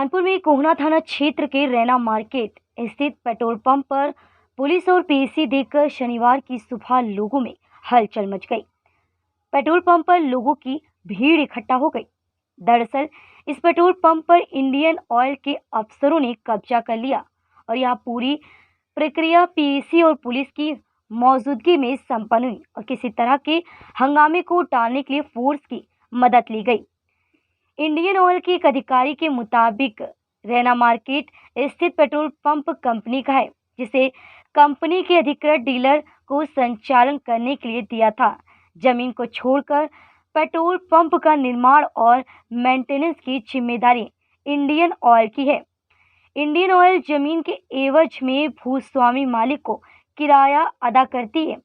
कानपुर में कोहना थाना क्षेत्र के रैना मार्केट स्थित पेट्रोल पंप पर पुलिस और पीसी देखकर शनिवार की सुबह लोगों में हलचल मच गई। पेट्रोल पंप पर लोगों की भीड़ इकट्ठा हो गई। दरअसल इस पेट्रोल पंप पर इंडियन ऑयल के अफसरों ने कब्जा कर लिया और यह पूरी प्रक्रिया पीसी और पुलिस की मौजूदगी में संपन्न हुई और किसी तरह के हंगामे को टालने के लिए फोर्स की मदद ली गई। इंडियन ऑयल के एक अधिकारी के मुताबिक रैना मार्केट स्थित पेट्रोल पंप कंपनी का है, जिसे कंपनी के अधिकृत डीलर को संचालन करने के लिए दिया था। जमीन को छोड़कर पेट्रोल पंप का निर्माण और मेंटेनेंस की जिम्मेदारी इंडियन ऑयल की है। इंडियन ऑयल जमीन के एवज में भूस्वामी मालिक को किराया अदा करती है।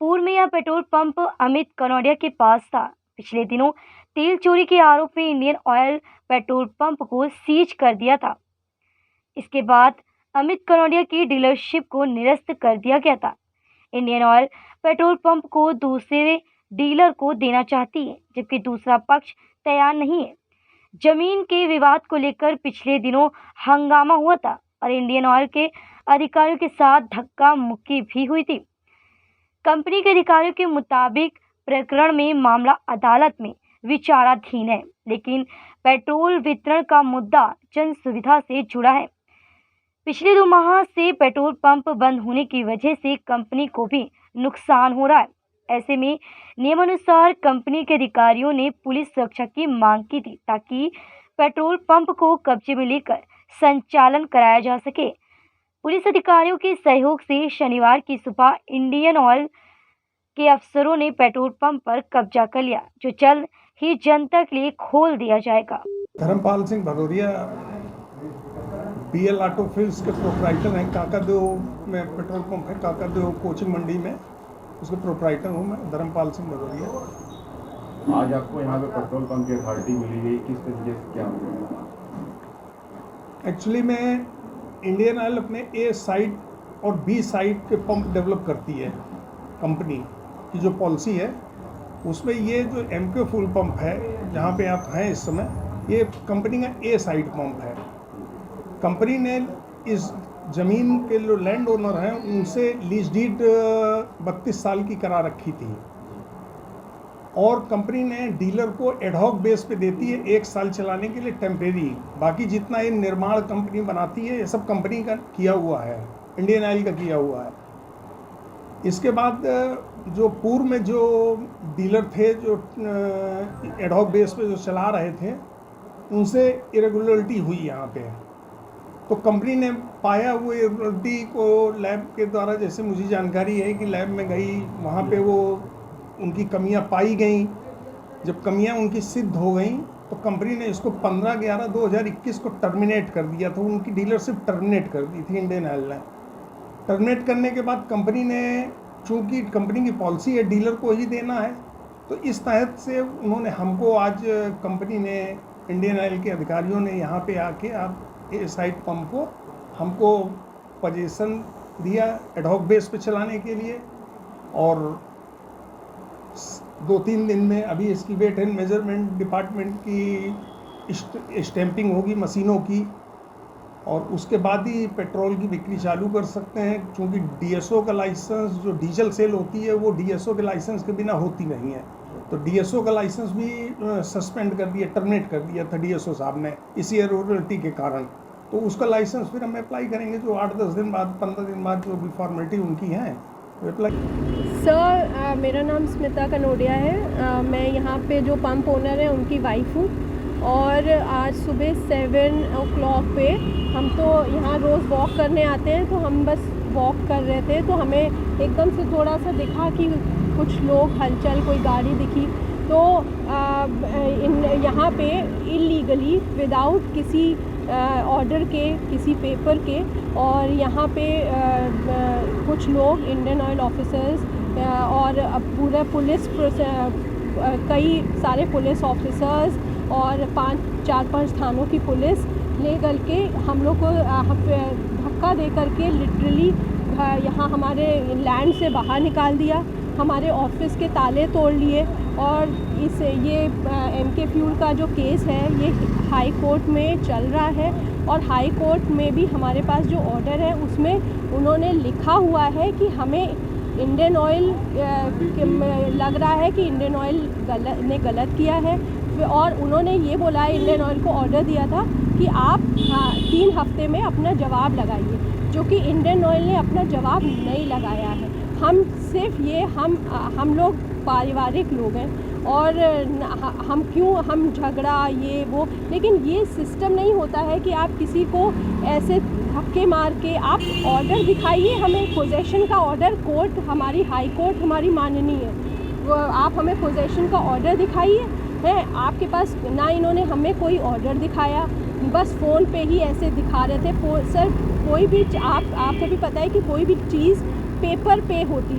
पूर्व में यह पेट्रोल पंप अमित कनौडिया के पास था। पिछले दिनों तेल चोरी के आरोप में इंडियन ऑयल पेट्रोल पंप को सीज कर दिया था। इसके बाद अमित कनौडिया की डीलरशिप को निरस्त कर दिया गया था। इंडियन ऑयल पेट्रोल पंप को दूसरे डीलर को देना चाहती है, जबकि दूसरा पक्ष तैयार नहीं है। जमीन के विवाद को लेकर पिछले दिनों हंगामा हुआ था और इंडियन ऑयल के अधिकारियों के साथ धक्का मुक्की भी हुई थी। कंपनी के अधिकारियों के मुताबिक प्रकरण में मामला अदालत में विचाराधीन है, लेकिन पेट्रोल वितरण का मुद्दा जन सुविधा से जुड़ा है। पिछले 2 माह से पेट्रोल पंप बंद होने की वजह से कंपनी को भी नुकसान हो रहा है। ऐसे में नियमानुसार कंपनी के अधिकारियों ने पुलिस सुरक्षा की मांग की थी, ताकि पेट्रोल पंप को कब्जे में लेकर संचालन कराया जा सके। पुलिस अधिकारियों के सहयोग से शनिवार की सुबह इंडियन ऑयल के अफसरों ने पेट्रोल पंप पर कब्जा कर लिया, जो जल्द ही जनता के लिए खोल दिया जाएगा। धर्मपाल सिंह भदौरिया बीएल ऑटो फिल्स के प्रोप्राइटर हैं। काकादेव में पेट्रोल पंप है, काकादेव कोचिंग मंडी में, उसके प्रोप्राइटर हूँ मैं, धर्मपाल सिंह भदौरिया। आज आपको यहाँ पे पेट्रोल पंप की अथॉरिटी मिली है, किस तरीके से क्या होगा? एक्चुअली में इंडियन ऑयल अपने ए साइड और बी साइड के पंप डेवलप करती है। कंपनी की जो पॉलिसी है उसमें ये जो एमके फुल पंप है जहाँ पे आप हैं इस समय, ये कंपनी का ए साइड पंप है। कंपनी ने इस ज़मीन के जो लैंड ओनर हैं उनसे लीज डीड 32 साल की करा रखी थी और कंपनी ने डीलर को एडहॉक बेस पे देती है 1 साल चलाने के लिए टेम्परेरी। बाकी जितना ये निर्माण कंपनी बनाती है ये सब कंपनी का किया हुआ है, इंडियन ऑयल का किया हुआ है। इसके बाद जो पूर्व में जो डीलर थे जो एडहॉक बेस पे जो चला रहे थे उनसे इरेगुलरिटी हुई यहाँ पे, तो कंपनी ने पाया वो इरेगुलरिटी को लैब के द्वारा, जैसे मुझे जानकारी है कि लैब में गई, वहाँ पे वो उनकी कमियाँ पाई गई। जब कमियाँ उनकी सिद्ध हो गई तो कंपनी ने इसको 15/11/2021 को टर्मिनेट कर दिया था। उनकी डीलरशिप टर्मिनेट कर दी थी इंडियन ऑयल ने। टर्मिनेट करने के बाद कंपनी ने, चूँकि कंपनी की पॉलिसी है डीलर को ही देना है, तो इस तहत से उन्होंने हमको, आज कंपनी ने, इंडियन ऑयल के अधिकारियों ने यहाँ पे आके आप ए साइड पंप को हमको पोजीशन दिया एडहॉक बेस पे चलाने के लिए। और 2-3 दिन में अभी इसकी वेट एंड मेजरमेंट डिपार्टमेंट की स्टैंपिंग होगी मशीनों की, और उसके बाद ही पेट्रोल की बिक्री चालू कर सकते हैं। क्योंकि डीएसओ का लाइसेंस, जो डीजल सेल होती है वो डीएसओ के लाइसेंस के बिना होती नहीं है, तो डीएसओ का लाइसेंस भी सस्पेंड कर दिया, टर्मिनेट कर दिया था डीएसओ साहब ने इसी इरेगुलरिटी के कारण। तो उसका लाइसेंस फिर हम अप्लाई करेंगे, जो 8-10 दिन बाद, 15 दिन बाद जो भी फॉर्मेलिटी उनकी है अप्लाई। सर, मेरा नाम स्मिता कनौडिया है। मैं यहाँ पे जो पंप ओनर है उनकी वाइफ हूँ और आज सुबह 7 o'clock पे हम तो यहाँ रोज़ वॉक करने आते हैं, तो हम बस वॉक कर रहे थे तो हमें एकदम से थोड़ा सा दिखा कि कुछ लोग हलचल, कोई गाड़ी दिखी, तो यहाँ पे इलीगली विदाउट किसी ऑर्डर के, किसी पेपर के, और यहाँ पे कुछ लोग इंडियन ऑयल ऑफिसर्स और पूरा पुलिस, कई सारे पुलिस ऑफिसर्स और 4-5 थानों की पुलिस ले कर के हम लोग को धक्का दे करके लिटरली यहाँ हमारे लैंड से बाहर निकाल दिया। हमारे ऑफिस के ताले तोड़ लिए। और ये MK फ्यूल का जो केस है ये हाई कोर्ट में चल रहा है, और हाई कोर्ट में भी हमारे पास जो ऑर्डर है उसमें उन्होंने लिखा हुआ है कि हमें इंडियन ऑयल लग रहा है कि इंडियन ऑयल ने गलत किया है। और उन्होंने ये बोला है, इंडियन ऑयल को ऑर्डर दिया था कि आप 3 हफ्ते में अपना जवाब लगाइए, जो कि इंडियन ऑयल ने अपना जवाब नहीं लगाया है। हम सिर्फ ये हम लोग पारिवारिक लोग हैं, और हम झगड़ा ये वो, लेकिन ये सिस्टम नहीं होता है कि आप किसी को ऐसे धक्के मार के आप ऑर्डर दिखाइए हमें, पोजेशन का ऑर्डर। कोर्ट हमारी हाई कोर्ट हमारी माननीय है, वो आप हमें पोजेशन का ऑर्डर दिखाइए है। आपके पास ना इन्होंने हमें कोई ऑर्डर दिखाया, बस फ़ोन पे ही ऐसे दिखा रहे थे। सर कोई भी आपको भी पता है कि कोई भी चीज़ पेपर पे होती